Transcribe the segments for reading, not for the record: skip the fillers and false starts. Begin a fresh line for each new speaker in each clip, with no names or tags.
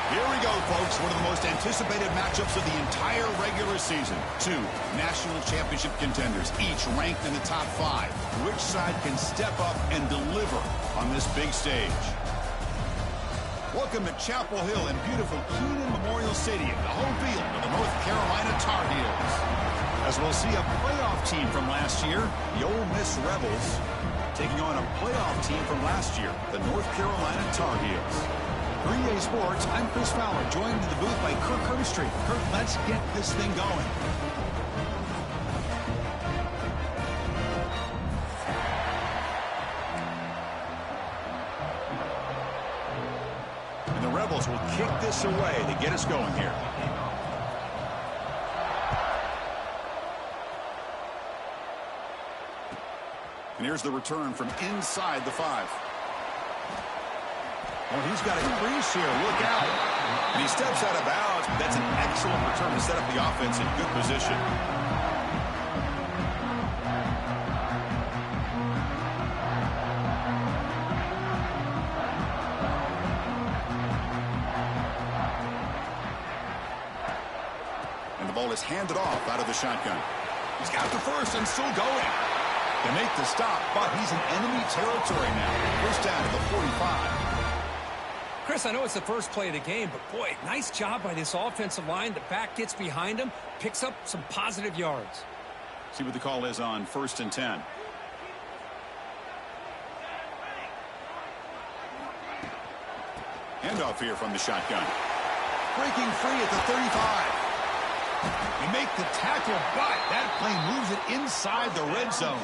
Here we go, folks. One of the most anticipated matchups of the entire regular season. Two national championship contenders, each ranked in the top 5. Which side can step up and deliver on this big stage? Welcome to Chapel Hill in beautiful Keenan Memorial Stadium, the home field of the North Carolina Tar Heels. As we'll see a playoff team from last year, the Ole Miss Rebels, taking on a playoff team from last year, the North Carolina Tar Heels. Green Day Sports, I'm Chris Fowler, joined in the booth by Kirk Herbstreit. Kirk, let's get this thing going. And the Rebels will kick this away to get us going here. And here's the return from inside the 5. Oh, he's got a crease here. Look out. And he steps out of bounds, but that's an excellent return to set up the offense in good position. And the ball is handed off out of the shotgun. He's got the first and still going. They make the stop, but he's in enemy territory now. First down to the 45.
Chris, I know it's the first play of the game, but boy, nice job by this offensive line. The back gets behind him, picks up some positive yards.
See what the call is on 1st and 10. Handoff here from the shotgun. Breaking free at the 35. They make the tackle, but that play moves it inside the red zone.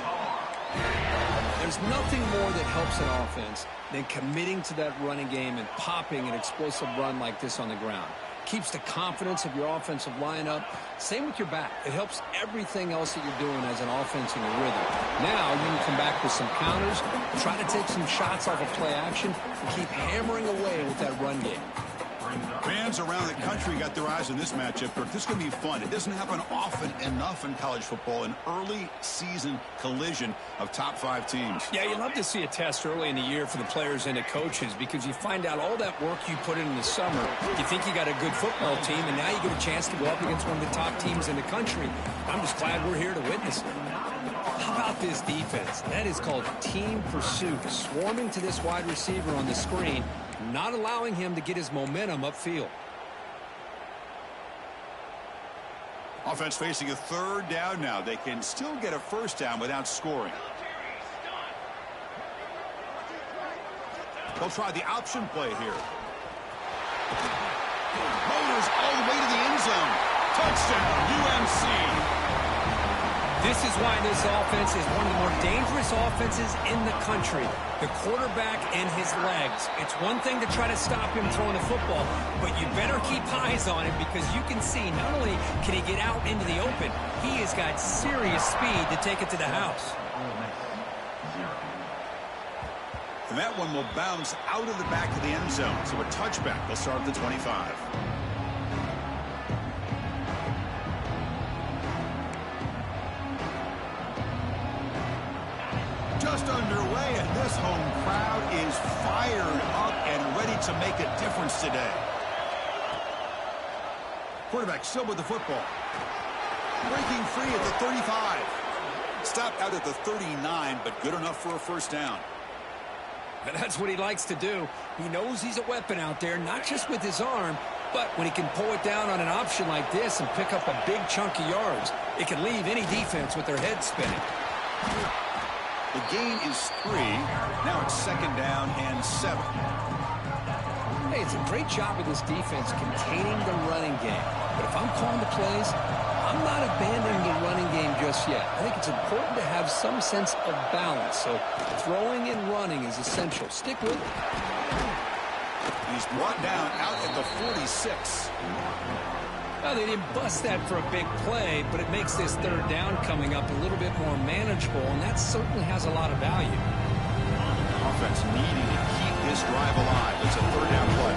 There's nothing more that helps an offense than committing to that running game and popping an explosive run like this on the ground. Keeps the confidence of your offensive lineup. Same with your back. It helps everything else that you're doing as an offense in your rhythm. Now you can come back with some counters, try to take some shots off of play action, and keep hammering away with that run game.
Fans around the country got their eyes on this matchup. This is going to be fun. It doesn't happen often enough in college football, an early season collision of top 5 teams.
Yeah, you love to see a test early in the year for the players and the coaches because you find out all that work you put in the summer. You think you got a good football team, and now you get a chance to go up against one of the top teams in the country. I'm just glad we're here to witness it. How about this defense? That is called team pursuit. Swarming to this wide receiver on the screen, not allowing him to get his momentum upfield.
Offense facing a 3rd down now. They can still get a first down without scoring. They'll try the option play here. Motors all the way to the end zone. Touchdown, UNC.
This is why this offense is one of the more dangerous offenses in the country. The quarterback and his legs. It's one thing to try to stop him throwing the football, but you better keep eyes on him because you can see not only can he get out into the open, he has got serious speed to take it to the house.
And that one will bounce out of the back of the end zone. So a touchback. They'll start at the 25. Just underway, and this home crowd is fired up and ready to make a difference today. Quarterback still with the football. Breaking free at the 35. Stopped out at the 39, but good enough for a first down.
And that's what he likes to do. He knows he's a weapon out there, not just with his arm, but when he can pull it down on an option like this and pick up a big chunk of yards, it can leave any defense with their head spinning.
The gain is 3. Now it's 2nd down and 7.
Hey, it's a great job of this defense containing the running game. But if I'm calling the plays, I'm not abandoning the running game just yet. I think it's important to have some sense of balance. So throwing and running is essential. Stick with it.
He's brought down out at the 46.
Well, they didn't bust that for a big play, but it makes this 3rd down coming up a little bit more manageable, and that certainly has a lot of value.
Offense needing to keep this drive alive. It's a 3rd down play.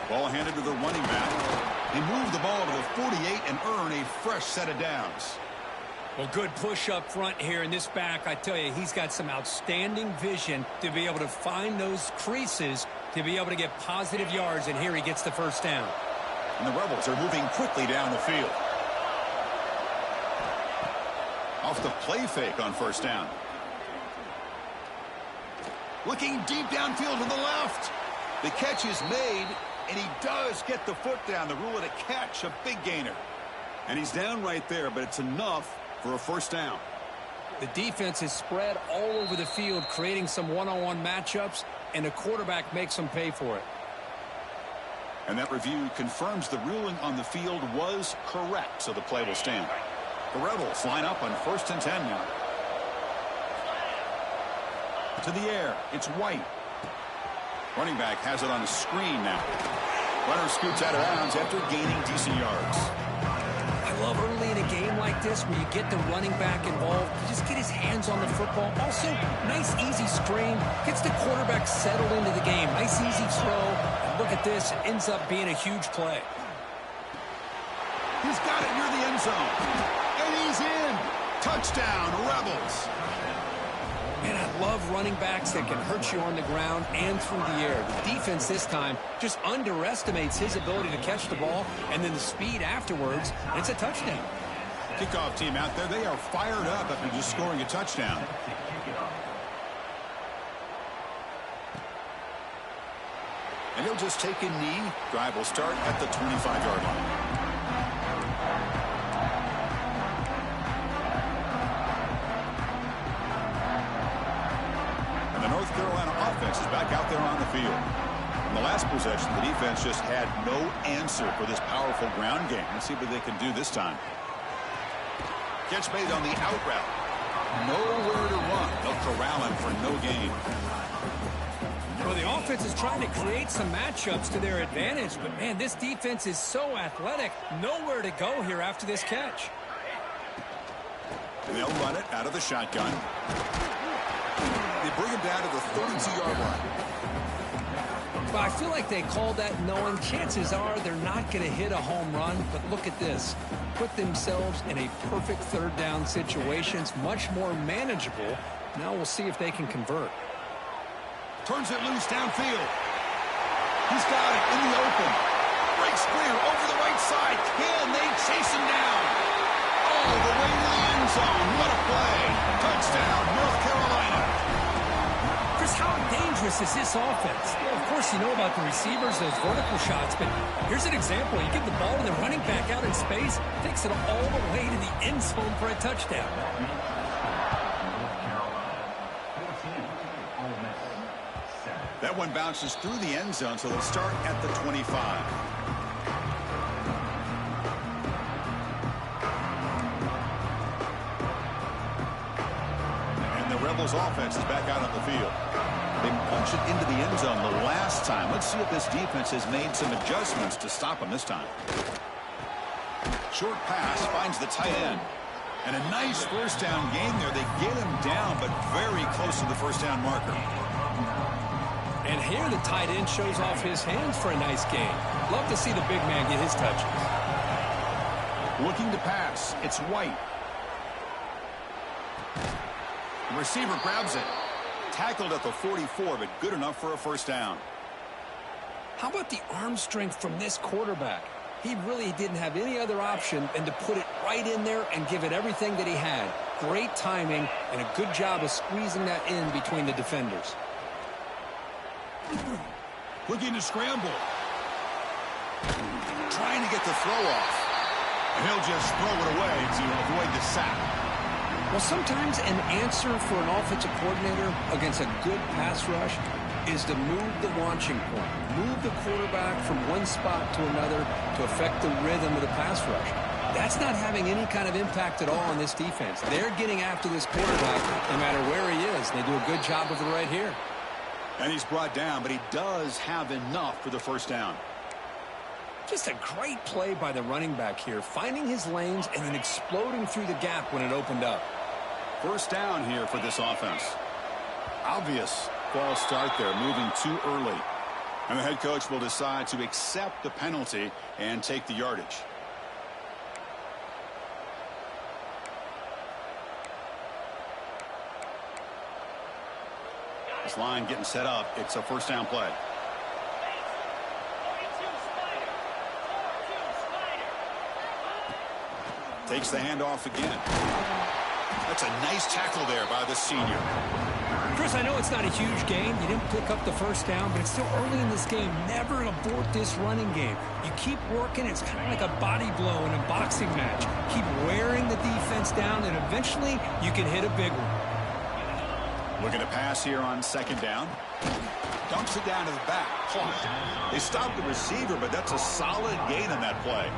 Ball handed to the running back. They move the ball to the 48 and earn a fresh set of downs.
Well, good push up front here in this back. I tell you, he's got some outstanding vision to be able to find those creases to be able to get positive yards, and here he gets the first down.
And the Rebels are moving quickly down the field. Off the play fake on first down. Looking deep downfield to the left. The catch is made, and he does get the foot down. The rule of the catch, a big gainer. And he's down right there, but it's enough for a first down.
The defense is spread all over the field, creating some one-on-one matchups, and the quarterback makes them pay for it.
And that review confirms the ruling on the field was correct, so the play will stand. The Rebels line up on 1st and 10 now. To the air, it's White. Running back has it on a screen now. Runner scoots out of bounds after gaining decent yards.
I love early in a game like this where you get the running back involved. You just get his hands on the football. Also, nice easy screen. Gets the quarterback settled into the game. Nice easy throw. And look at this. It ends up being a huge play.
He's got it near the end zone. And he's in. Touchdown, Rebels.
Man, I love running backs that can hurt you on the ground and through the air. The defense this time just underestimates his ability to catch the ball, and then the speed afterwards, and it's a touchdown.
Kickoff team out there, they are fired up after just scoring a touchdown. And he'll just take a knee. Drive will start at the 25-yard line. North Carolina offense is back out there on the field. In the last possession, the defense just had no answer for this powerful ground game. Let's see what they can do this time. Catch made on the out route. Nowhere to run. They'll corral him for no gain.
Well, the offense is trying to create some matchups to their advantage, but man, this defense is so athletic. Nowhere to go here after this catch.
And they'll run it out of the shotgun. They bring him down to the 32-yard line.
Well, I feel like they called that knowing chances are they're not going to hit a home run, but look at this. Put themselves in a perfect third down situation. It's much more manageable. Now we'll see if they can convert.
Turns it loose downfield. He's got it in the open. Breaks clear over the right side. Can they chase him down? All the way to the end zone. What a play. Touchdown, North Carolina.
Chris, how dangerous is this offense? Well, of course, you know about the receivers, those vertical shots, but here's an example. You give the ball to the running back out in space, takes it all the way to the end zone for a touchdown.
That one bounces through the end zone, so they'll start at the 25. Rebels offense is back out on the field. They punched it into the end zone the last time. Let's see if this defense has made some adjustments to stop them this time. Short pass finds the tight end. And a nice first down gain there. They get him down, but very close to the first down marker.
And here the tight end shows off his hands for a nice gain. Love to see the big man get his touches.
Looking to pass. It's White. The receiver grabs it. Tackled at the 44, but good enough for a first down.
How about the arm strength from this quarterback? He really didn't have any other option than to put it right in there and give it everything that he had. Great timing and a good job of squeezing that in between the defenders.
Looking to scramble. Trying to get the throw off. And he'll just throw it away to avoid the sack.
Well, sometimes an answer for an offensive coordinator against a good pass rush is to move the launching point. Move the quarterback from one spot to another to affect the rhythm of the pass rush. That's not having any kind of impact at all on this defense. They're getting after this quarterback no matter where he is. They do a good job of it right here.
And he's brought down, but he does have enough for the first down.
Just a great play by the running back here, finding his lanes and then exploding through the gap when it opened up.
First down here for this offense. Obvious false start there, moving too early. And the head coach will decide to accept the penalty and take the yardage. This line getting set up. It's a first down play. Takes the handoff again. That's a nice tackle there by the senior.
Chris, I know it's not a huge gain. You didn't pick up the first down, but it's still early in this game. Never abort this running game. You keep working. It's kind of like a body blow in a boxing match. Keep wearing the defense down, and eventually you can hit a big one.
Looking to pass here on second down. Dumps it down to the back. Caught. They stopped the receiver, but that's a solid gain on that play.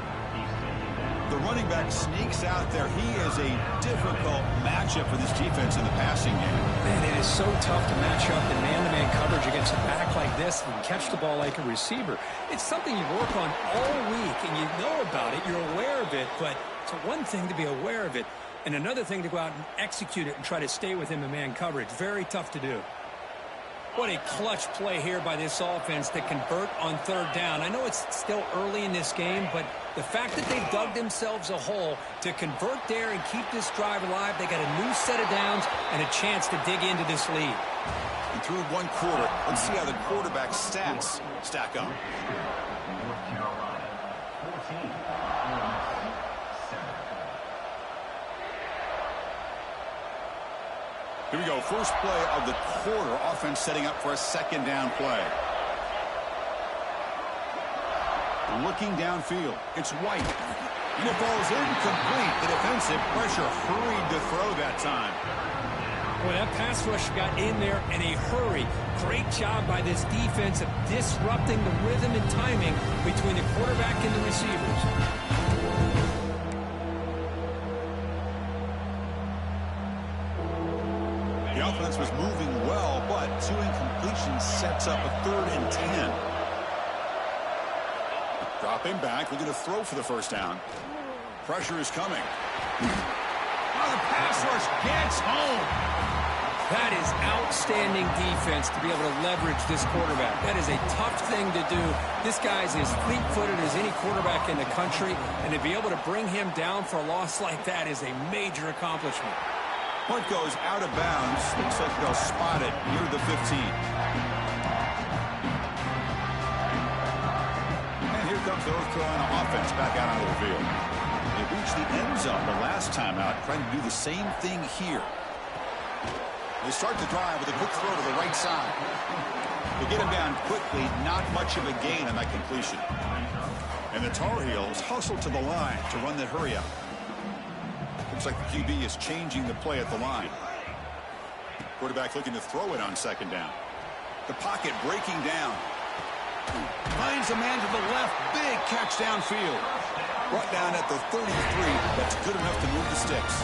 The running back sneaks out there. He is a difficult matchup for this defense in the passing game.
Man, it is so tough to match up in man-to-man coverage against a back like this and catch the ball like a receiver. It's something you work on all week, and you know about it. You're aware of it, but it's one thing to be aware of it, and another thing to go out and execute it and try to stay with him in man coverage. Very tough to do. What a clutch play here by this offense to convert on third down. I know it's still early in this game, but the fact that they dug themselves a hole to convert there and keep this drive alive, they got a new set of downs and a chance to dig into this lead.
And through one quarter, let's see how the quarterback stats stack up. Here we go. First play of the quarter. Offense setting up for a second down play. Looking downfield. It's White. And it falls incomplete. The defensive pressure hurried to throw that time.
Boy, that pass rush got in there in a hurry. Great job by this defense of disrupting the rhythm and timing between the quarterback and the receivers.
The offense was moving well, but two incompletions sets up a 3rd and 10. Dropping back, looking to throw for the first down. Pressure is coming. Oh, the pass rush gets home.
That is outstanding defense to be able to leverage this quarterback. That is a tough thing to do. This guy's as fleet-footed as any quarterback in the country, and to be able to bring him down for a loss like that is a major accomplishment.
Punt goes out of bounds. Looks like they'll spot it near the 15. And here comes the North Carolina offense back out onto the field. They reached the end zone the last time out, trying to do the same thing here. They start the drive with a quick throw to the right side. They get him down quickly, not much of a gain on that completion. And the Tar Heels hustle to the line to run the hurry up. Looks like the QB is changing the play at the line. Quarterback looking to throw it on second down. The pocket breaking down. Finds a man to the left. Big catch downfield. Brought down at the 33. That's good enough to move the sticks.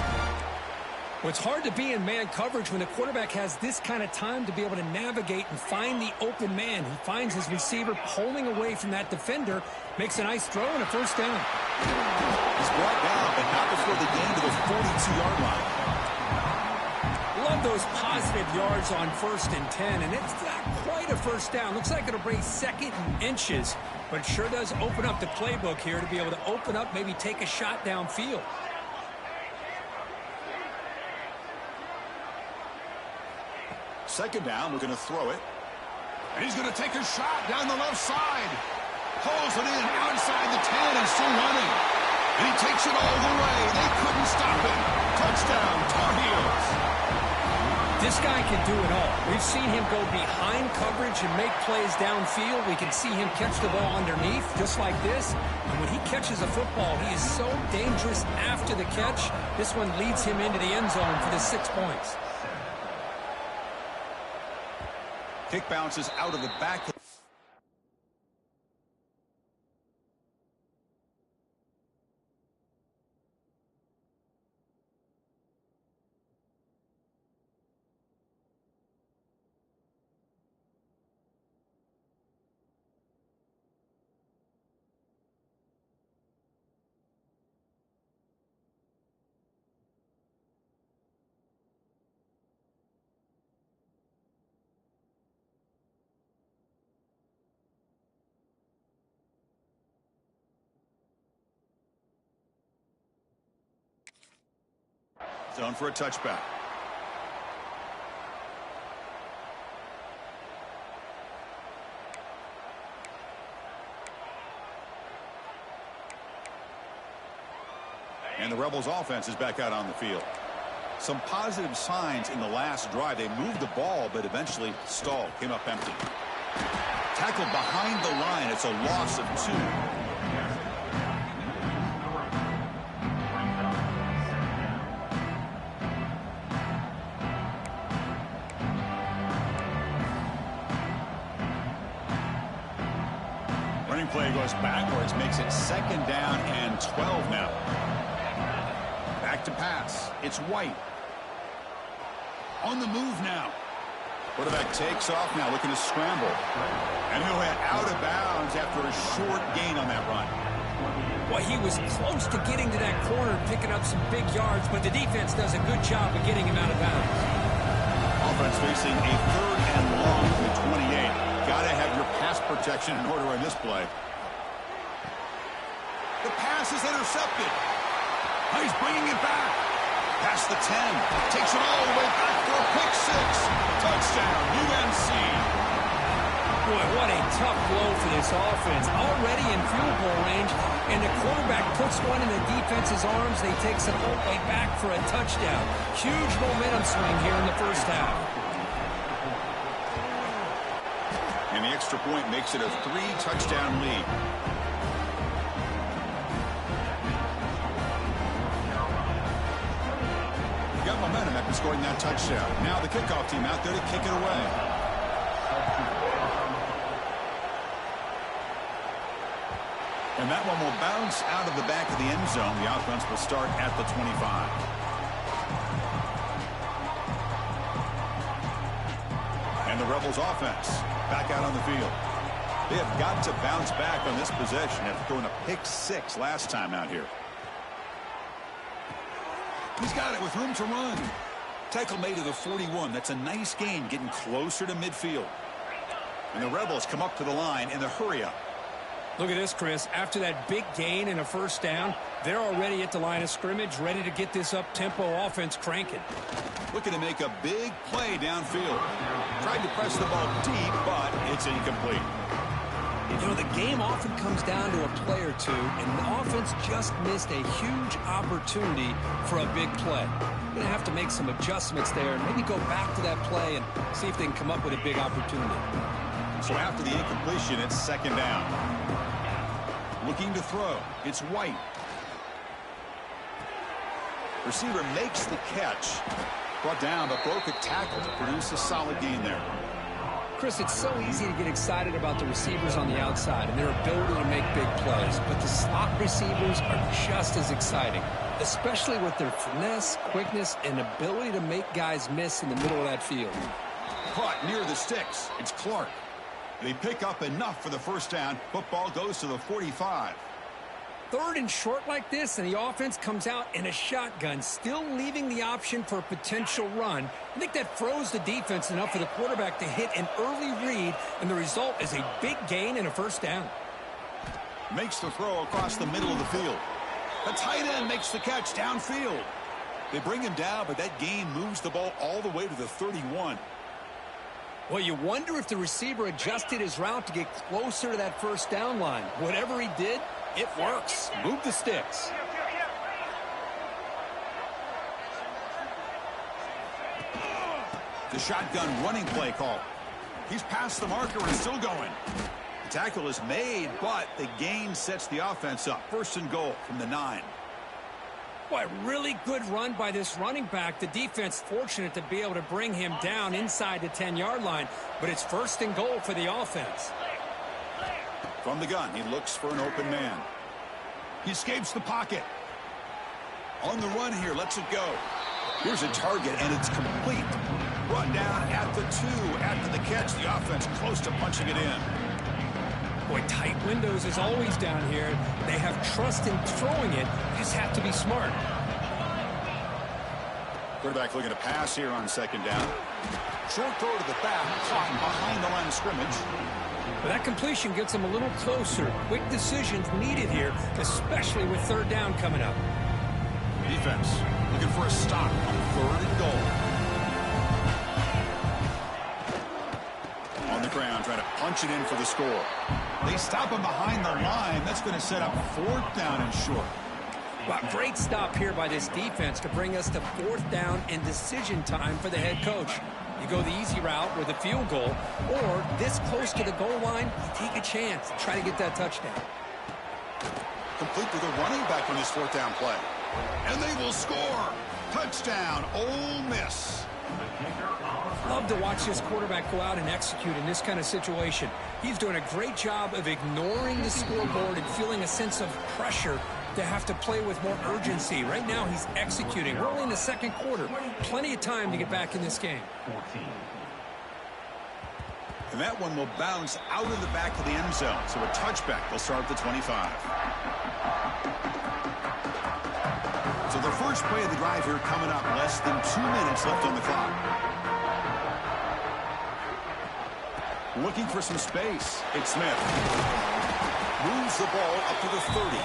Well, it's hard to be in man coverage when the quarterback has this kind of time to be able to navigate and find the open man. He finds his receiver pulling away from that defender, makes a nice throw and a first down.
He's brought down, but not before the gain to the 42-yard line.
Love those positive yards on 1st and 10, and it's not quite a first down. Looks like it'll bring 2nd and inches, but it sure does open up the playbook here to be able to open up, maybe take a shot downfield.
Second down, we're going to throw it. And he's going to take a shot down the left side. Pulls it in outside the 10 and still running. And he takes it all the way. They couldn't stop him. Touchdown, Tar Heels.
This guy can do it all. We've seen him go behind coverage and make plays downfield. We can see him catch the ball underneath, just like this. And when he catches a football, he is so dangerous after the catch. This one leads him into the end zone for the 6 points.
Kick bounces out of the back. Zone for a touchback. And the Rebels offense is back out on the field. Some positive signs in the last drive. They moved the ball, but eventually stalled. Came up empty. Tackled behind the line. It's a loss of 2. Running play goes backwards, makes it 2nd down and 12 now. Back to pass. It's White. On the move now. Quarterback takes off now, looking to scramble. And he'll head out of bounds after a short gain on that run.
Well, he was close to getting to that corner, picking up some big yards, but the defense does a good job of getting him out of bounds.
Offense facing a 3rd and long from the 28. Got to have your pass protection in order on this play. The pass is intercepted. He's bringing it back. Past the 10. Takes it all the way back for a pick 6. Touchdown, UNC.
Boy, what a tough blow for this offense. Already in field goal range, and the quarterback puts one in the defense's arms. They takes it all the way back for a touchdown. Huge momentum swing here in the first half.
And the extra point makes it a 3-touchdown lead. Got momentum after scoring that touchdown. Now the kickoff team out there to kick it away. And that one will bounce out of the back of the end zone. The offense will start at the 25. And the Rebels offense back out on the field. They have got to bounce back on this possession after throwing a pick 6 last time out here. He's got it with room to run. Tackle made to the 41. That's a nice gain, getting closer to midfield. And the Rebels come up to the line in the hurry-up.
Look at this, Chris. After that big gain and a first down, they're already at the line of scrimmage, ready to get this up-tempo offense cranking.
Looking to make a big play downfield. Tried to press the ball deep, but it's incomplete.
You know, the game often comes down to a play or two, and the offense just missed a huge opportunity for a big play. They're going to have to make some adjustments there and maybe go back to that play and see if they can come up with a big opportunity.
So after the incompletion, it's 2nd down. Looking to throw. It's White. Receiver makes the catch. Brought down, but broke a tackle to produce a solid gain there.
Chris, it's so easy to get excited about the receivers on the outside and their ability to make big plays, but the slot receivers are just as exciting, especially with their finesse, quickness, and ability to make guys miss in the middle of that field.
Caught near the sticks. It's Clark. They pick up enough for the first down. Football goes to the 45.
3rd and short like this, and the offense comes out in a shotgun, still leaving the option for a potential run. I think that froze the defense enough for the quarterback to hit an early read, and the result is a big gain and a first down.
Makes the throw across the middle of the field. The tight end makes the catch downfield. They bring him down, but that gain moves the ball all the way to the 31.
Well, you wonder if the receiver adjusted his route to get closer to that first down line. Whatever he did, it works. Move the sticks.
The shotgun running play call. He's past the marker and still going. The tackle is made, but the gain sets the offense up. 1st and goal from the 9.
Boy, really good run by this running back. The defense fortunate to be able to bring him down inside the 10-yard line, but it's 1st and goal for the offense.
From the gun, he looks for an open man. He escapes the pocket. On the run here, lets it go. Here's a target, and it's complete. Brought down at the 2 after the catch. The offense close to punching it in.
Boy, tight windows is always down here. They have trust in throwing it. Just have to be smart.
Quarterback looking to pass here on 2nd down. Short throw to the back, caught behind the line of scrimmage.
But that completion gets them a little closer. Quick decisions needed here, especially with 3rd down coming up.
Defense looking for a stop on 3rd and goal. On the ground, trying to punch it in for the score. They stop him behind the line. That's going to set up 4th down and short.
Well, great stop here by this defense to bring us to 4th down and decision time for the head coach. You go the easy route with a field goal, or this close to the goal line, you take a chance and try to get that touchdown.
Complete with a running back on this 4th down play. And they will score. Touchdown, Ole Miss.
Love to watch this quarterback go out and execute in this kind of situation. He's doing a great job of ignoring the scoreboard and feeling a sense of pressure to have to play with more urgency. Right now, he's executing. We're only in the 2nd quarter. Plenty of time to get back in this game.
And that one will bounce out of the back of the end zone. So a touchback will start at the 25. So the first play of the drive here coming up. Less than 2 minutes left on the clock. Looking for some space. It's Smith. Moves the ball up to the 30.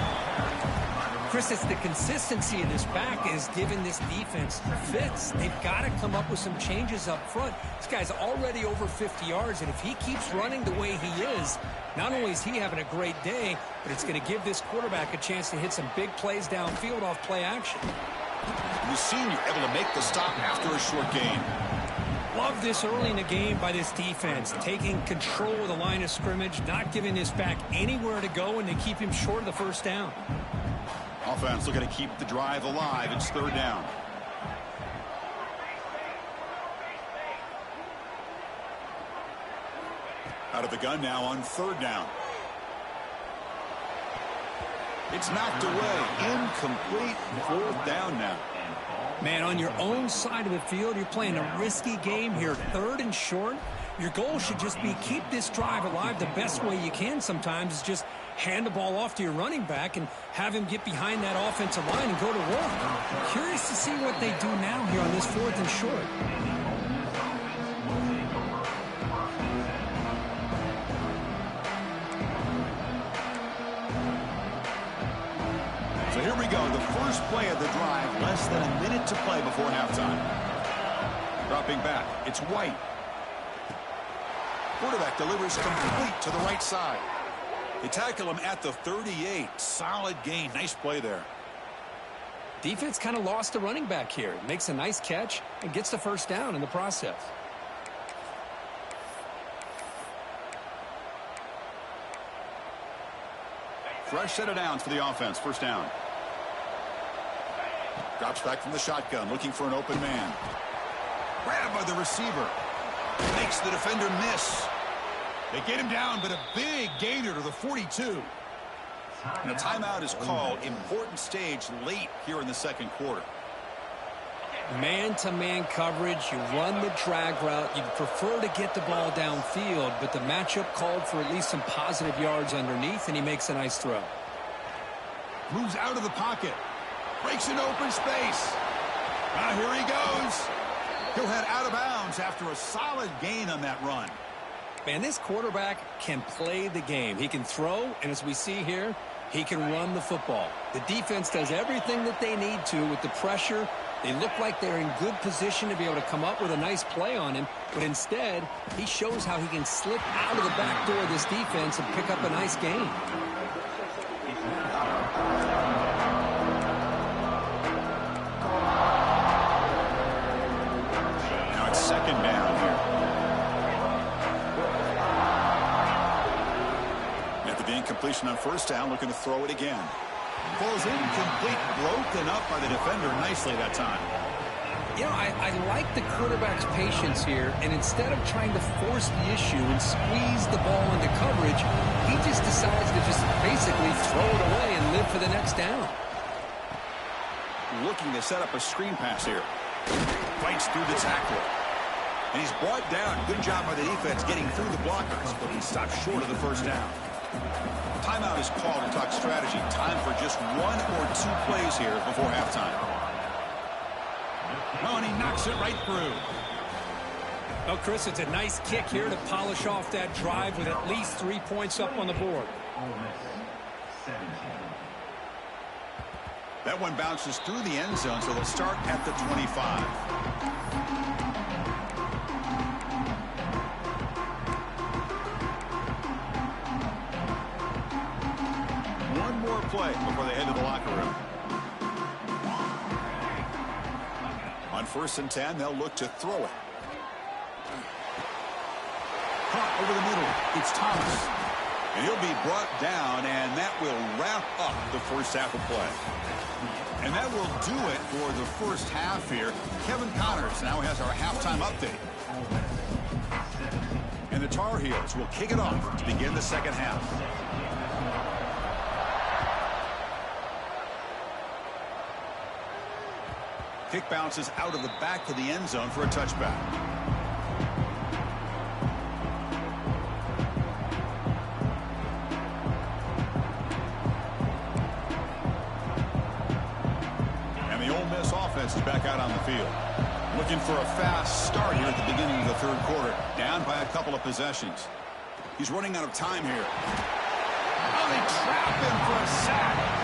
Chris, it's the consistency in this back is giving this defense fits. They've got to come up with some changes up front. This guy's already over 50 yards, and if he keeps running the way he is, not only is he having a great day, but it's going to give this quarterback a chance to hit some big plays downfield off play action.
The senior able to make the stop after a short gain.
Love this early in the game by this defense, taking control of the line of scrimmage, not giving this back anywhere to go, and they keep him short of the 1st down.
Offense looking to keep the drive alive. It's 3rd down. Out of the gun now on 3rd down. It's knocked away. Incomplete. 4th down now.
Man, on your own side of the field, you're playing a risky game here. 3rd and short. Your goal should just be keep this drive alive the best way you can sometimes is just hand the ball off to your running back and have him get behind that offensive line and go to work. Curious to see what they do now here on this 4th and short.
So here we go, the first play of the drive, less than a minute to play before halftime. Dropping back, it's White. Quarterback delivers complete to the right side. They tackle him at the 38. Solid gain. Nice play there.
Defense kind of lost the running back here. Makes a nice catch and gets the 1st down in the process.
Fresh set of downs for the offense. 1st down. Drops back from the shotgun, looking for an open man. Grabbed by the receiver. Makes the defender miss. They get him down, but a big gainer to the 42. And a timeout is called. Important stage late here in the 2nd quarter.
Man-to-man coverage, you run the drag route. You'd prefer to get the ball downfield, but the matchup called for at least some positive yards underneath, and he makes a nice throw.
Moves out of the pocket. Breaks an open space. Here he goes. He'll head out of bounds after a solid gain on that run.
Man, this quarterback can play the game. He can throw, and as we see here, he can run the football. The defense does everything that they need to with the pressure. They look like they're in good position to be able to come up with a nice play on him, but instead, he shows how he can slip out of the back door of this defense and pick up a nice gain.
Now it's 2nd down here. After the incompletion on 1st down, looking to throw it again. Falls incomplete, broken up by the defender nicely that time.
You know, I like the quarterback's patience here, and instead of trying to force the issue and squeeze the ball into coverage, he just decides to just basically throw it away and live for the next down.
Looking to set up a screen pass here. Fights through the tackler. And he's brought down. Good job by the defense getting through the blockers, but he stopped short of the 1st down. Timeout is called to talk strategy. Time for just 1 or 2 plays here before halftime. Oh, and he knocks it right through.
Well, Chris, it's a nice kick here to polish off that drive with at least 3 points up on the board.
That one bounces through the end zone, so they'll start at the 25. One more play before they head to the locker room. On 1st and 10, they'll look to throw it. Caught over the middle. It's Thomas. And he'll be brought down, and that will wrap up the first half of play. And that will do it for the first half here. Kevin Connors now has our halftime update. And the Tar Heels will kick it off to begin the second half. Kick bounces out of the back to the end zone for a touchback. And the Ole Miss offense is back out on the field. Looking for a fast start here at the beginning of the third quarter. Down by a couple of possessions. He's running out of time here. Oh, they trap him for a sack.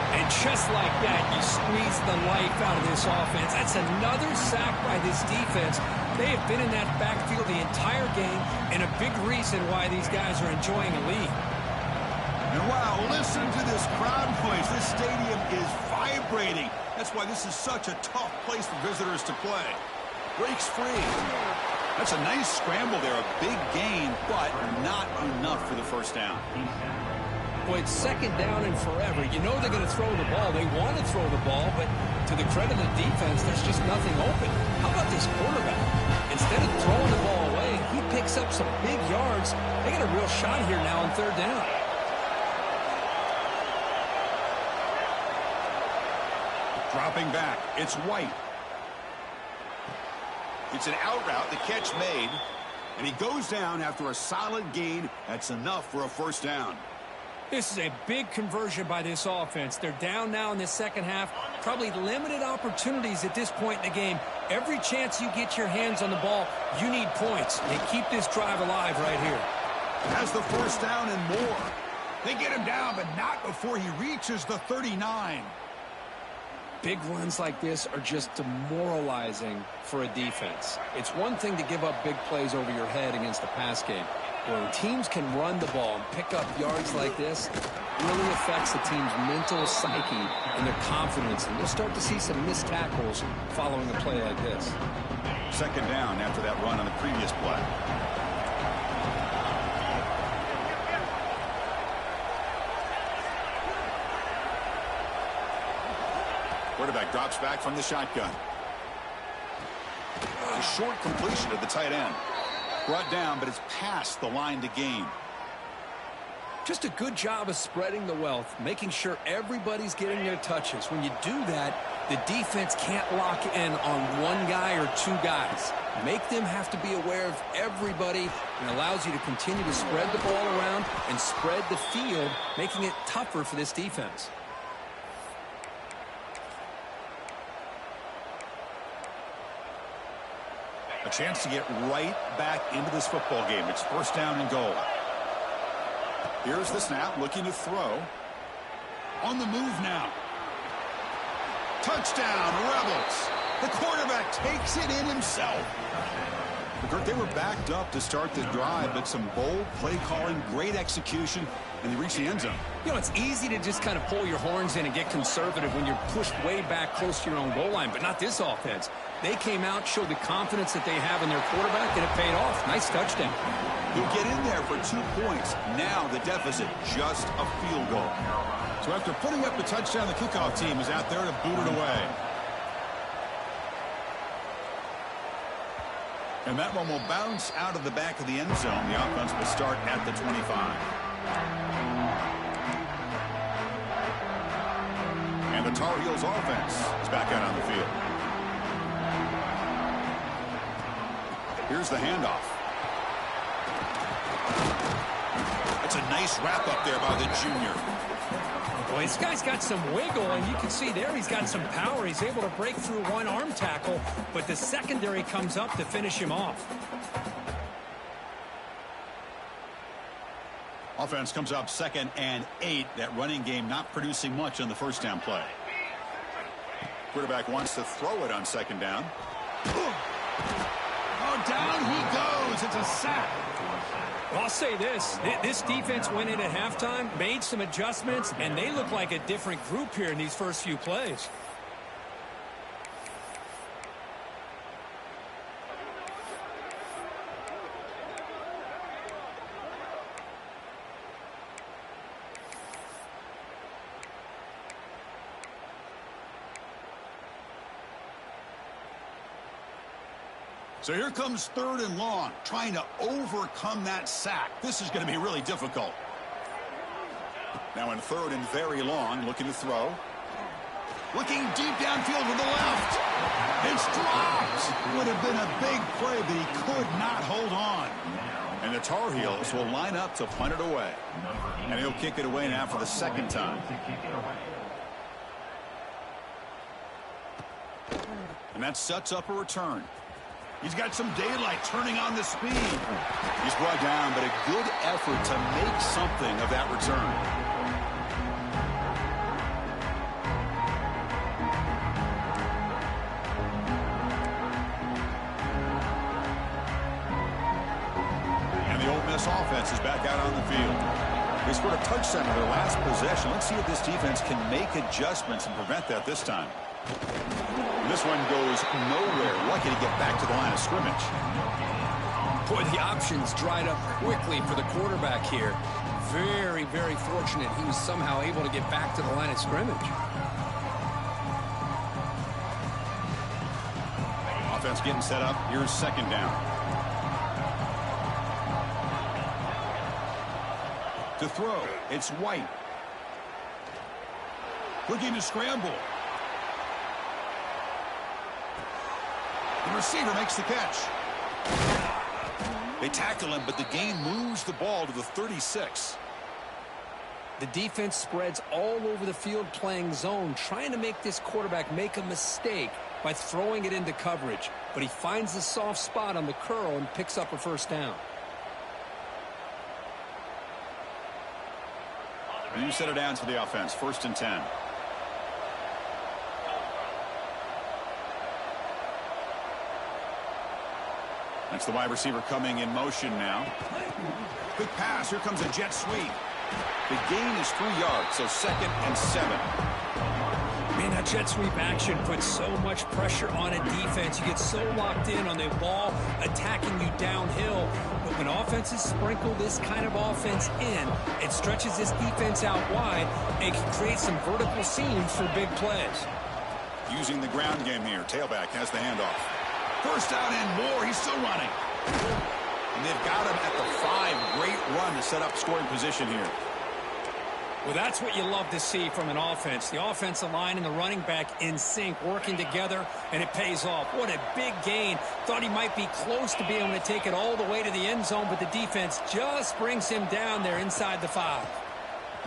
And just like that, you squeeze the life out of this offense. That's another sack by this defense. They have been in that backfield the entire game, and a big reason why these guys are enjoying a lead.
And wow, listen to this crowd noise. This stadium is vibrating. That's why this is such a tough place for visitors to play. Breaks free. That's a nice scramble there, a big gain, but not enough for the first down.
Boy, it's second down and forever. You know they're going to throw the ball. They want to throw the ball, but to the credit of the defense, there's just nothing open. How about this quarterback? Instead of throwing the ball away, he picks up some big yards. They got a real shot here now on third down.
Dropping back, it's White. It's an out route, the catch made, and he goes down after a solid gain. That's enough for a first down.
This is a big conversion by this offense. They're down now in the second half. Probably limited opportunities at this point in the game. Every chance you get your hands on the ball, you need points. They keep this drive alive right here.
Has the first down and more. They get him down, but not before he reaches the 39.
Big runs like this are just demoralizing for a defense. It's one thing to give up big plays over your head against the pass game. When teams can run the ball and pick up yards like this, it really affects the team's mental psyche and their confidence. And you'll start to see some missed tackles following a play like this.
Second down after that run on the previous play. Quarterback drops back from the shotgun. A short completion to the tight end. Brought down, but it's past the line to gain.
Just a good job of spreading the wealth, making sure everybody's getting their touches. When you do that, the defense can't lock in on one guy or two guys. Make them have to be aware of everybody, and allows you to continue to spread the ball around and spread the field, making it tougher for this defense.
A chance to get right back into this football game. It's first down and goal. Here's the snap, looking to throw. On the move now. Touchdown, Rebels. The quarterback takes it in himself. They were backed up to start the drive, but some bold play calling, great execution, and they reach the end zone.
You know, it's easy to just kind of pull your horns in and get conservative when you're pushed way back close to your own goal line, but not this offense. They came out, showed the confidence that they have in their quarterback, and it paid off. Nice touchdown.
He'll get in there for 2 points. Now the deficit, just a field goal. So after putting up the touchdown, the kickoff team is out there to boot it away. And that one will bounce out of the back of the end zone. The offense will start at the 25. And the Tar Heels offense is back out on the field. Here's the handoff. That's a nice wrap up there by the junior.
Well, this guy's got some wiggle, and you can see there he's got some power. He's able to break through one arm tackle, but the secondary comes up to finish him off.
Offense comes up 2nd and 8. That running game not producing much on the first down play. Quarterback wants to throw it on 2nd down. Oh, down he goes. It's a sack.
Well, I'll say this. This defense went in at halftime, made some adjustments, and they look like a different group here in these first few plays.
So here comes 3rd and long, trying to overcome that sack. This is going to be really difficult. Now in 3rd and very long, looking to throw. Looking deep downfield with the left. It's dropped. Would have been a big play, but he could not hold on. And the Tar Heels will line up to punt it away. And he'll kick it away now for the 2nd time. And that sets up a return. He's got some daylight turning on the speed. He's brought down, but a good effort to make something of that return. And the Ole Miss offense is back out on the field. They scored a touchdown in their last possession. Let's see if this defense can make adjustments and prevent that this time. This one goes nowhere. Lucky to get back to the line of scrimmage.
Boy, the options dried up quickly for the quarterback here. Very, very fortunate he was somehow able to get back to the line of scrimmage.
Offense getting set up. Here's 2nd down. To throw, it's White. Looking to scramble. The receiver makes the catch. They tackle him, but the gain moves the ball to the 36.
The defense spreads all over the field playing zone, trying to make this quarterback make a mistake by throwing it into coverage. But he finds the soft spot on the curl and picks up a 1st down.
You set it down to the offense. 1st and 10. That's the wide receiver coming in motion now. Quick pass. Here comes a jet sweep. The gain is 3 yards, so 2nd and 7.
Man, that jet sweep action puts so much pressure on a defense. You get so locked in on the ball attacking you downhill. But when offenses sprinkle this kind of offense in, it stretches this defense out wide and can create some vertical seams for big plays.
Using the ground game here. Tailback has the handoff. 1st down and more. He's still running. And they've got him at the 5. Great run to set up scoring position here.
Well, that's what you love to see from an offense. The offensive line and the running back in sync, working together, and it pays off. What a big gain. Thought he might be close to being able to take it all the way to the end zone, but the defense just brings him down there inside the 5.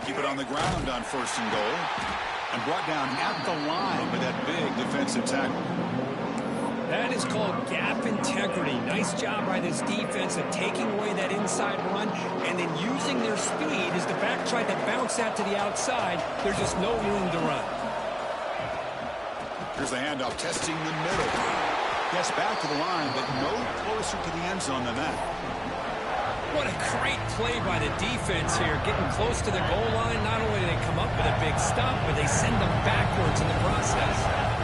Keep it on the ground on 1st and goal. And brought down at the line by that big defensive tackle.
That is called gap integrity. Nice job by this defense of taking away that inside run and then using their speed as the back tried to bounce that to the outside. There's just no room to run.
Here's the handoff, testing the middle. Gets back to the line, but no closer to the end zone than that.
What a great play by the defense here. Getting close to the goal line, not only do they come up with a big stop, but they send them backwards in the process.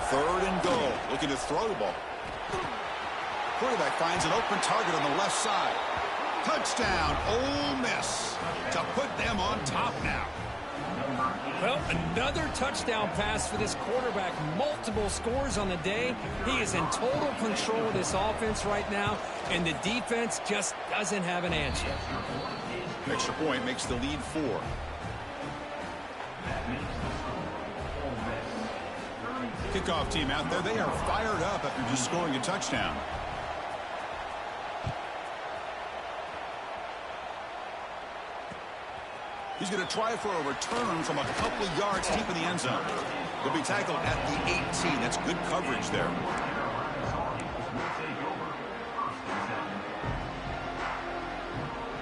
3rd and goal, looking to throw the ball. Quarterback finds an open target on the left side. Touchdown, Ole Miss, to put them on top now.
Well, another touchdown pass for this quarterback. Multiple scores on the day. He is in total control of this offense right now, and the defense just doesn't have an answer.
Extra point makes the lead 4. Kickoff team out there. They are fired up after just scoring a touchdown. He's going to try for a return from a couple of yards deep in the end zone. He'll be tackled at the 18. That's good coverage there.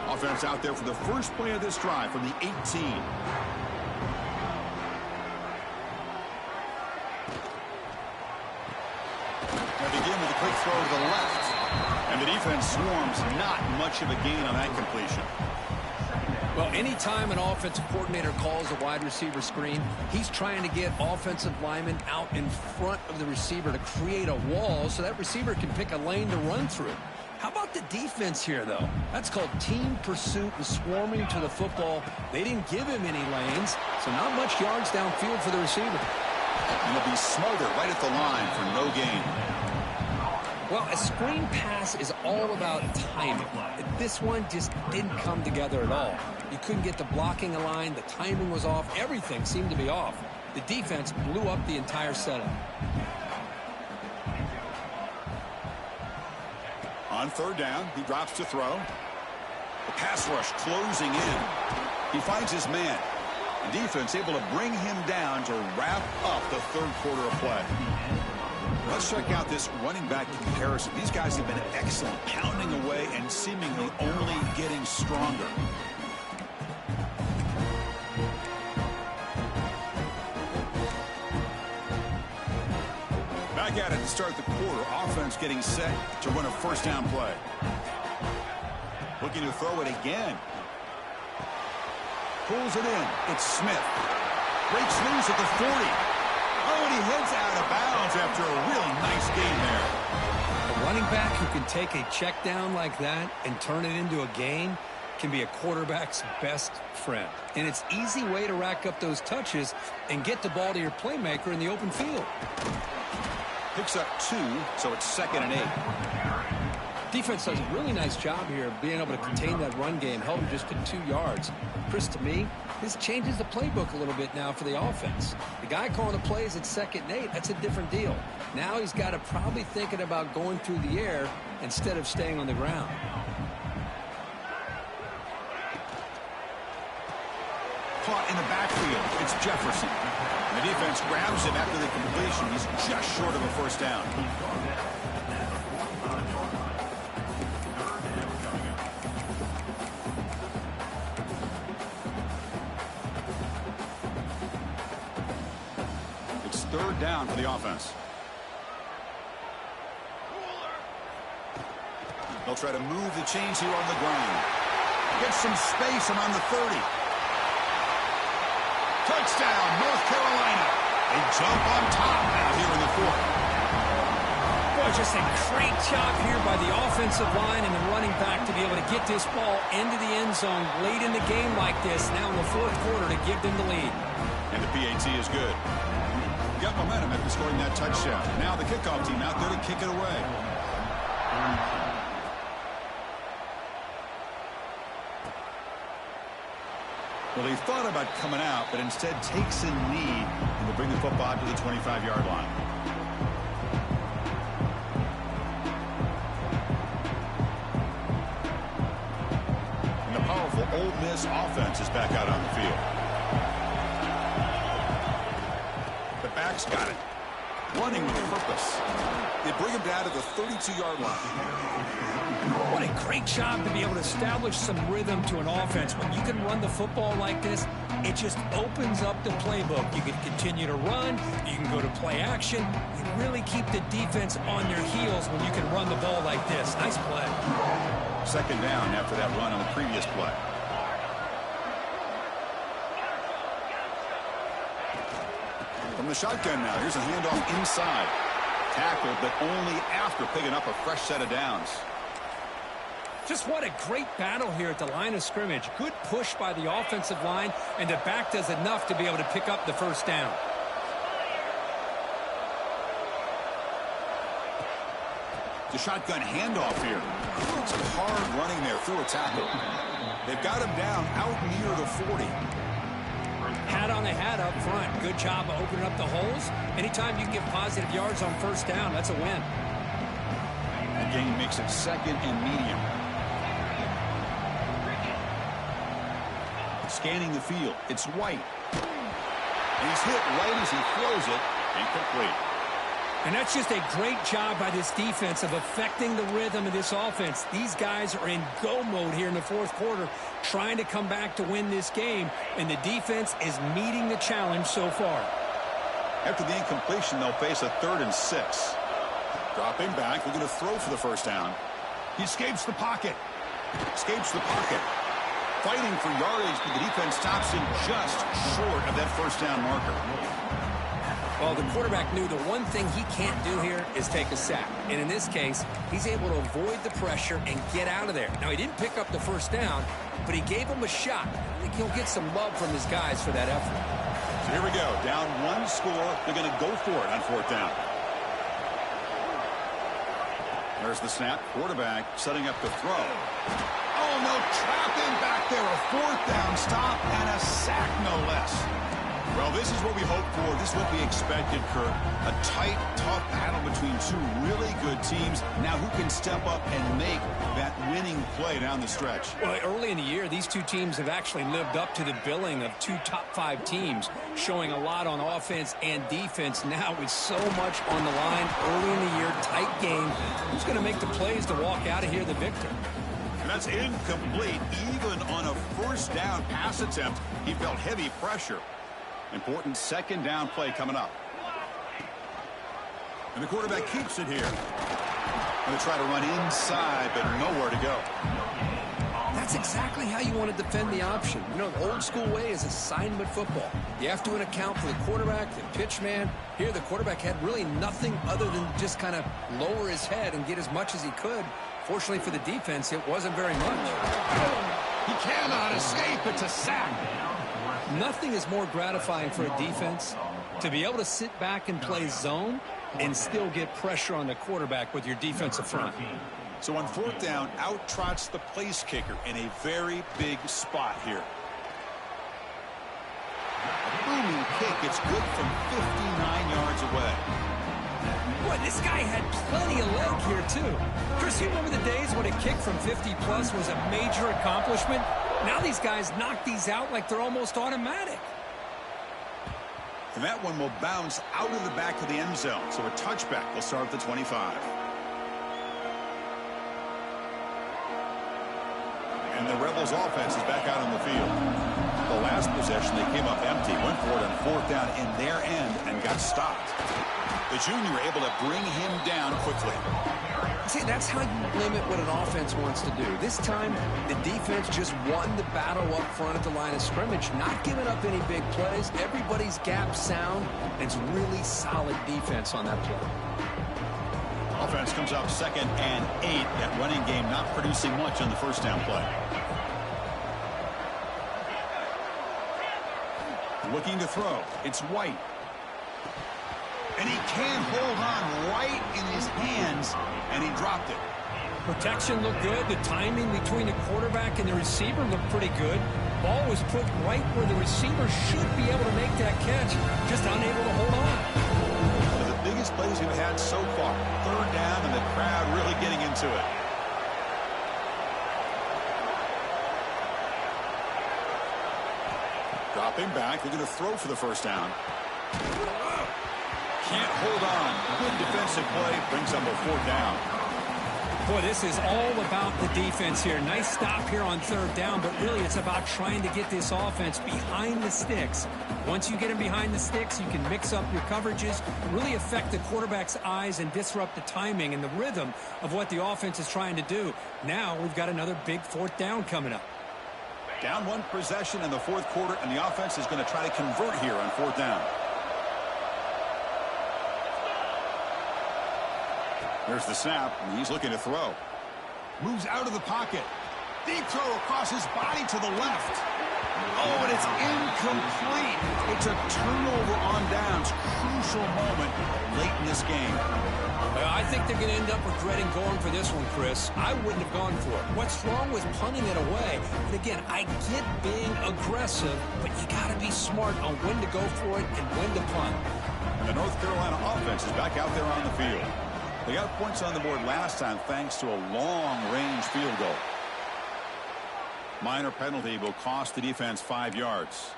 Offense out there for the first play of this drive from the 18. Begin with a quick throw to the left. And the defense swarms. Not much of a gain on that completion.
Well, anytime an offensive coordinator calls a wide receiver screen, he's trying to get offensive linemen out in front of the receiver to create a wall so that receiver can pick a lane to run through. How about the defense here, though? That's called team pursuit and swarming to the football. They didn't give him any lanes, so not much yards downfield for the receiver.
And he'll be smothered right at the line for no gain.
Well, a screen pass is all about timing. This one just didn't come together at all. You couldn't get the blocking aligned. The timing was off. Everything seemed to be off. The defense blew up the entire setup.
On third down, he drops to throw. The pass rush closing in. He finds his man. The defense able to bring him down to wrap up the third quarter of play. Let's check out this running back comparison. These guys have been excellent, pounding away and seemingly only getting stronger. Back at it to start the quarter. Offense getting set to run a first down play. Looking to throw it again. Pulls it in. It's Smith. Breaks loose at the 40. Oh, and he heads out of bounds after a really nice gain there.
A running back who can take a check down like that and turn it into a gain can be a quarterback's best friend. And it's an easy way to rack up those touches and get the ball to your playmaker in the open field.
Picks up 2, so it's 2nd and 8.
Defense does a really nice job here of being able to contain that run game, held him just to 2 yards. Chris, to me, this changes the playbook a little bit now for the offense. The guy calling the plays at 2nd and 8, that's a different deal. Now he's got to probably thinking about going through the air instead of staying on the ground.
Caught in the backfield. It's Jefferson. The defense grabs him after the completion. He's just short of a first down. It's 3rd down for the offense. They'll try to move the chains here on the ground. Gets some space around the 30. Touchdown, North Carolina. They jump on top now here in the 4th.
Boy, just a great job here by the offensive line and the running back to be able to get this ball into the end zone late in the game like this, now in the 4th quarter to give them the lead.
And the PAT is good. Got momentum after scoring that touchdown. Now the kickoff team out there to kick it away. Well, they thought about coming out, but instead takes a knee and will bring the football to the 25-yard line. And the powerful Ole Miss offense is back out on the field. The back's got it. Running with purpose. They bring him down to the 32-yard line.
What a great job to be able to establish some rhythm to an offense. When you can run the football like this, it just opens up the playbook. You can continue to run. You can go to play action. You really keep the defense on their heels when you can run the ball like this. Nice play.
2nd down after that run on the previous play. From the shotgun now, here's a handoff inside. Tackled, but only after picking up a fresh set of downs.
Just what a great battle here at the line of scrimmage. Good push by the offensive line, and the back does enough to be able to pick up the first down.
The shotgun handoff here. It's hard running there through a tackle. They've got him down out near the 40.
Hat on the hat up front. Good job of opening up the holes. Anytime you can get positive yards on first down, that's a win.
The gain makes it 2nd and medium. Scanning the field. It's White. And he's hit right as he throws it. Incomplete.
And that's just a great job by this defense of affecting the rhythm of this offense. These guys are in go mode here in the 4th quarter, trying to come back to win this game, and the defense is meeting the challenge so far.
After the incompletion, they'll face a 3rd and 6. Dropping back, looking to throw for the first down. He escapes the pocket. Escapes the pocket. Fighting for yardage, but the defense stops him just short of that first down marker.
Well, the quarterback knew the one thing he can't do here is take a sack. And in this case, he's able to avoid the pressure and get out of there. Now, he didn't pick up the first down, but he gave him a shot. I think he'll get some love from his guys for that effort.
So here we go. Down 1 score. They're going to go for it on 4th down. There's the snap. Quarterback setting up to throw. Oh, no, trapped in back there. A fourth down stop and a sack, no less. Well, this is what we hoped for. This is what we expected, Kurt. A tight, tough battle between two really good teams. Now who can step up and make that winning play down the stretch?
Well, early in the year, these two teams have actually lived up to the billing of two top-5 teams, showing a lot on offense and defense. Now with so much on the line early in the year, tight game. Who's going to make the plays to walk out of here the victor?
And that's incomplete. Even on a first down pass attempt, he felt heavy pressure. Important second down play coming up. And the quarterback keeps it here. Going to try to run inside, but nowhere to go.
That's exactly how you want to defend the option. You know, the old school way is assignment football. You have to account for the quarterback, the pitch man. Here, the quarterback had really nothing other than just kind of lower his head and get as much as he could. Fortunately for the defense, it wasn't very much.
He cannot escape. It's a sack.
Nothing is more gratifying for a defense to be able to sit back and play zone and still get pressure on the quarterback with your defensive front.
So on fourth down, out trots the place kicker in a very big spot here. A booming kick. It's good from 59 yards away.
Boy, this guy had plenty of leg here, too. Chris, you remember the days when a kick from 50-plus was a major accomplishment? Now these guys knock these out like they're almost automatic.
And that one will bounce out of the back of the end zone. So a touchback will start at the 25. And the Rebels offense is back out on the field. The last possession, they came up empty, went for it on fourth down in their end and got stopped. The junior able to bring him down quickly.
See, that's how you limit what an offense wants to do. This time, the defense just won the battle up front at the line of scrimmage, not giving up any big plays. Everybody's gap sound. It's really solid defense on that play.
Offense comes up 2nd and 8. That running game not producing much on the first down play. Looking to throw. It's White. And he can't hold on right in his hands, and he dropped it.
Protection looked good. The timing between the quarterback and the receiver looked pretty good. Ball was put right where the receiver should be able to make that catch, just unable to hold on.
One of the biggest plays we've had so far. Third down, and the crowd really getting into it. Dropping back, looking to throw for the first down. Can't hold on. Good defensive play. Brings up a fourth down.
Boy, this is all about the defense here. Nice stop here on third down, but really it's about trying to get this offense behind the sticks. Once you get them behind the sticks, you can mix up your coverages, really affect the quarterback's eyes and disrupt the timing and the rhythm of what the offense is trying to do. Now we've got another big fourth down coming up.
Down one possession in the fourth quarter, and the offense is going to try to convert here on fourth down. There's the snap, and he's looking to throw. Moves out of the pocket. Deep throw across his body to the left. Oh, and it's incomplete. It's a turnover on downs. Crucial moment late in this game.
Well, I think they're going to end up regretting going for this one, Chris. I wouldn't have gone for it. What's wrong with punting it away? And again, I get being aggressive, but you got to be smart on when to go for it and when to punt.
And the North Carolina offense is back out there on the field. They got points on the board last time thanks to a long-range field goal. Minor penalty will cost the defense 5 yards.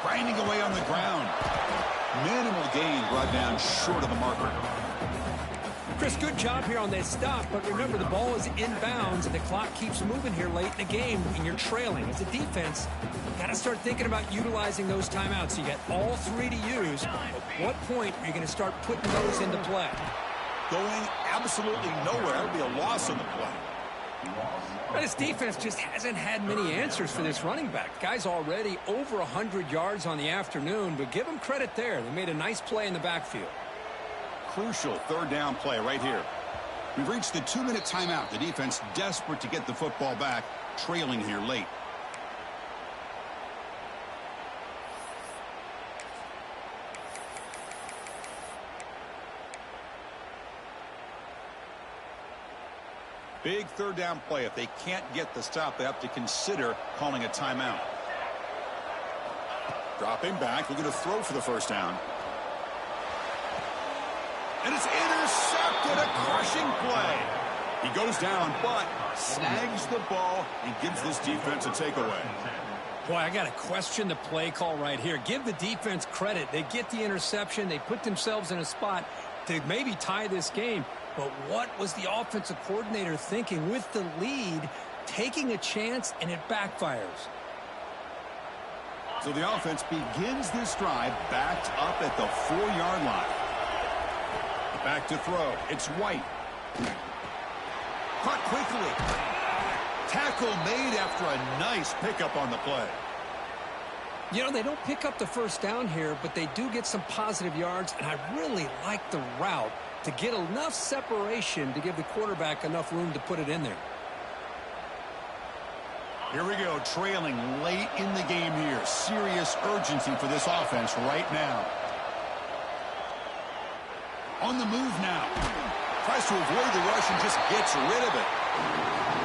Grinding away on the ground. Minimal gain brought down short of the marker.
Chris, good job here on that stop, but remember the ball is inbounds and the clock keeps moving here late in the game and you're trailing. As a defense, you got to start thinking about utilizing those timeouts. You got all 3 to use. At what point are you going to start putting those into play?
Going absolutely nowhere. That would be a loss on the play.
But this defense just hasn't had many answers for this running back. Guy's already over 100 yards on the afternoon, but give him credit there. They made a nice play in the backfield.
Crucial third down play right here. We've reached the 2-minute timeout. The defense desperate to get the football back, trailing here late. Big third down play. If they can't get the stop, they have to consider calling a timeout. Dropping back, looking to throw for the first down. And it's intercepted, a crushing play. He goes down, but snags the ball and gives this defense a takeaway.
Boy, I got to question the play call right here. Give the defense credit. They get the interception. They put themselves in a spot to maybe tie this game. But what was the offensive coordinator thinking with the lead, taking a chance, and it backfires?
So the offense begins this drive backed up at the 4-yard line. Back to throw. It's White. Caught quickly. Tackle made after a nice pickup on the play.
You know, they don't pick up the first down here, but they do get some positive yards, and I really like the route to get enough separation to give the quarterback enough room to put it in there.
Here we go, trailing late in the game here. Serious urgency for this offense right now. On the move now. Tries to avoid the rush and just gets rid of it.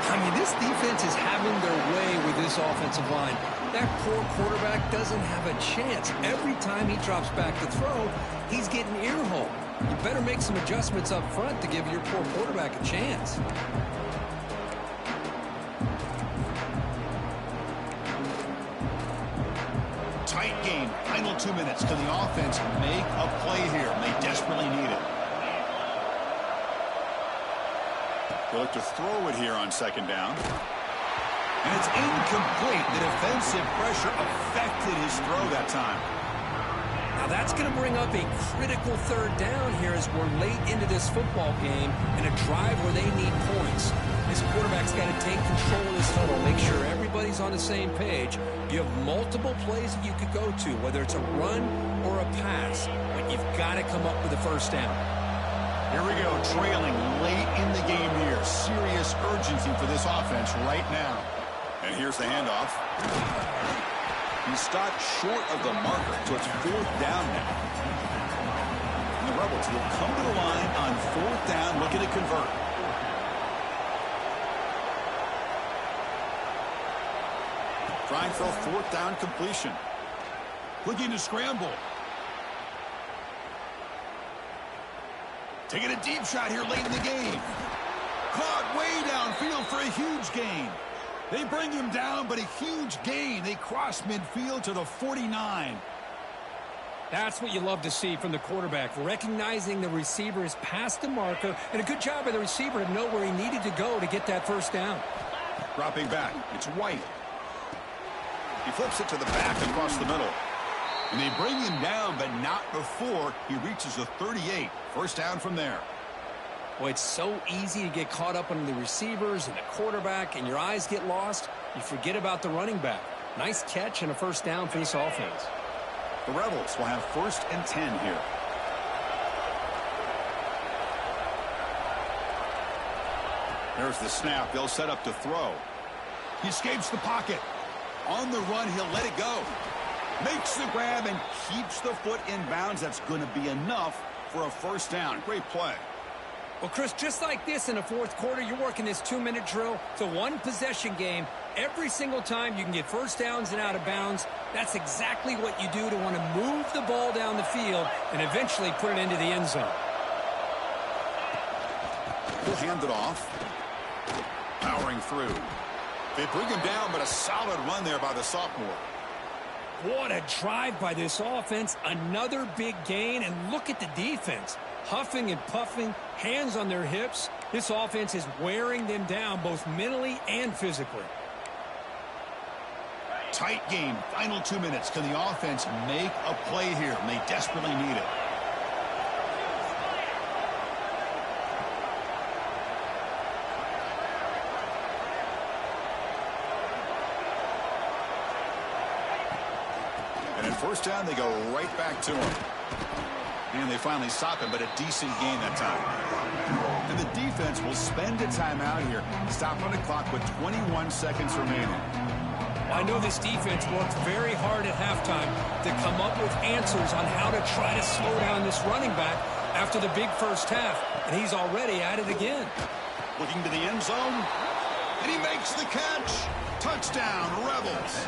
I mean, this defense is having their way with this offensive line. That poor quarterback doesn't have a chance. Every time he drops back to throw, he's getting earholed. You better make some adjustments up front to give your poor quarterback a chance.
Tight game. Final 2 minutes. Can the offense make a play here? They desperately need it. They'll look to throw it here on second down. And it's incomplete. The defensive pressure affected his throw that time.
Now that's going to bring up a critical third down here as we're late into this football game and a drive where they need points. This quarterback's got to take control of this huddle, make sure everybody's on the same page. You have multiple plays that you could go to, whether it's a run or a pass, but you've got to come up with a first down.
Here we go, trailing late in the game here. Serious urgency for this offense right now. And here's the handoff. He stopped short of the marker, so it's 4th down now. And the Rebels will come to the line on 4th down, looking to convert. Trying for a 4th down completion. Looking to scramble. Taking a deep shot here late in the game. Caught way downfield for a huge gain. They bring him down, but a huge gain. They cross midfield to the 49.
That's what you love to see from the quarterback, recognizing the receiver is past the marker, and a good job by the receiver to know where he needed to go to get that first down.
Dropping back, it's White. He flips it to the back across the middle. And they bring him down, but not before he reaches the 38. First down from there.
Well, it's so easy to get caught up on the receivers and the quarterback, and your eyes get lost. You forget about the running back. Nice catch and a first down for this offense.
The Rebels will have 1st and 10 here. There's the snap. They'll set up to throw. He escapes the pocket. On the run, he'll let it go. Makes the grab and keeps the foot in bounds. That's going to be enough for a first down. Great play.
Well, Chris, just like this in the 4th quarter, you're working this 2-minute drill. It's a one-possession game. Every single time you can get first downs and out of bounds, that's exactly what you do to want to move the ball down the field and eventually put it into the end zone.
He'll hand it off. Powering through. They bring him down, but a solid run there by the sophomore.
What a drive by this offense. Another big gain, and look at the defense. Huffing and puffing, hands on their hips. This offense is wearing them down both mentally and physically.
Tight game. Final 2 minutes. Can the offense make a play here? And they desperately need it. And at first down, they go right back to him. And they finally stop him, but a decent gain that time. And the defense will spend a timeout here. Stop on the clock with 21 seconds remaining.
I know this defense worked very hard at halftime to come up with answers on how to try to slow down this running back after the big first half. And he's already at it again.
Looking to the end zone. And he makes the catch. Touchdown, Rebels.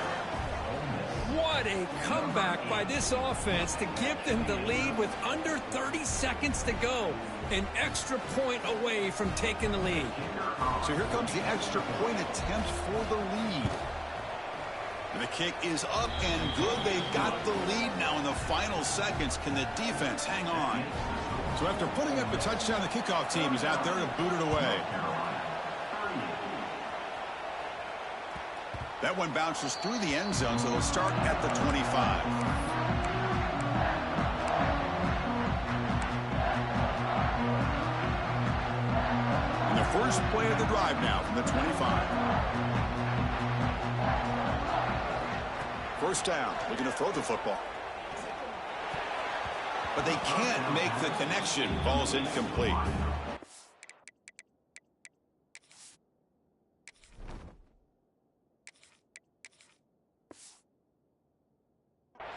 What a comeback by this offense to give them the lead with under 30 seconds to go. An extra point away from taking the lead.
So here comes the extra point attempt for the lead. And the kick is up and good. They got the lead now in the final seconds. Can the defense hang on? So after putting up a touchdown, the kickoff team is out there to boot it away. That one bounces through the end zone, so they'll start at the 25. And the first play of the drive now from the 25. First down, looking to throw the football. But they can't make the connection. Ball's incomplete.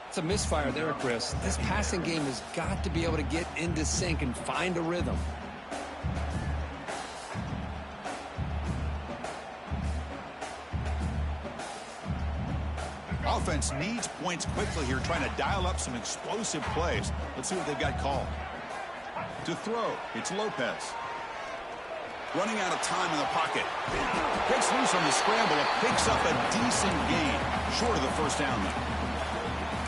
It's a misfire there, Chris. This passing game has got to be able to get into sync and find a rhythm.
Offense needs points quickly here, trying to dial up some explosive plays. Let's see what they've got called. To throw, it's Lopez. Running out of time in the pocket. Breaks loose on the scramble. It picks up a decent gain. Short of the first down, though.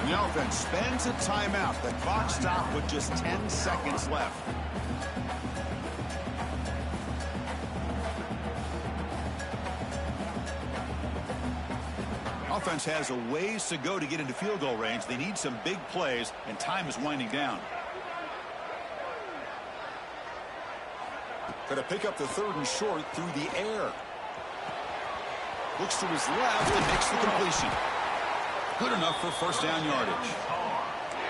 And the offense spends a timeout. The clock stopped with just 10 seconds left. Offense has a ways to go to get into field goal range. They need some big plays, and time is winding down. Got to pick up the third and short through the air. Looks to his left and makes the completion. Good enough for first down yardage.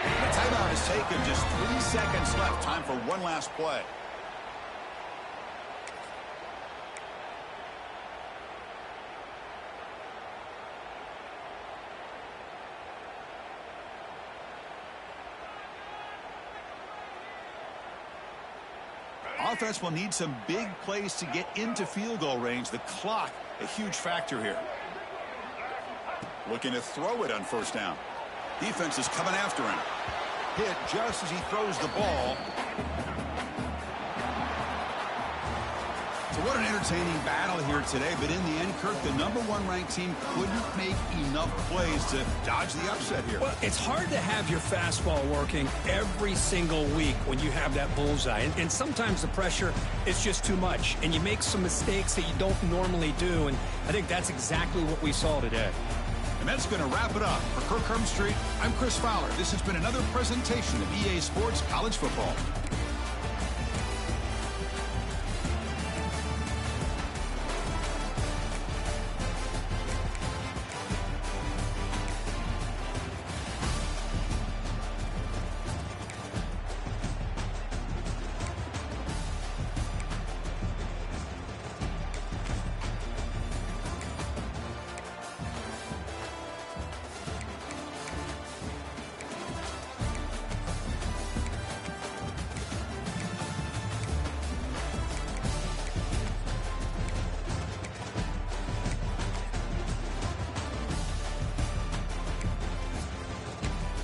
The timeout is taken. Just 3 seconds left. Time for one last play. Offense will need some big plays to get into field goal range. The clock, a huge factor here. Looking to throw it on first down. Defense is coming after him. Hit just as he throws the ball. So what an entertaining battle here today. But in the end, Kirk, the #1 ranked team couldn't make enough plays to dodge the upset here.
Well, it's hard to have your fastball working every single week when you have that bullseye. And sometimes the pressure is just too much. And you make some mistakes that you don't normally do. And I think that's exactly what we saw today.
And that's going to wrap it up. For Kirk Street, I'm Chris Fowler. This has been another presentation of EA Sports College Football.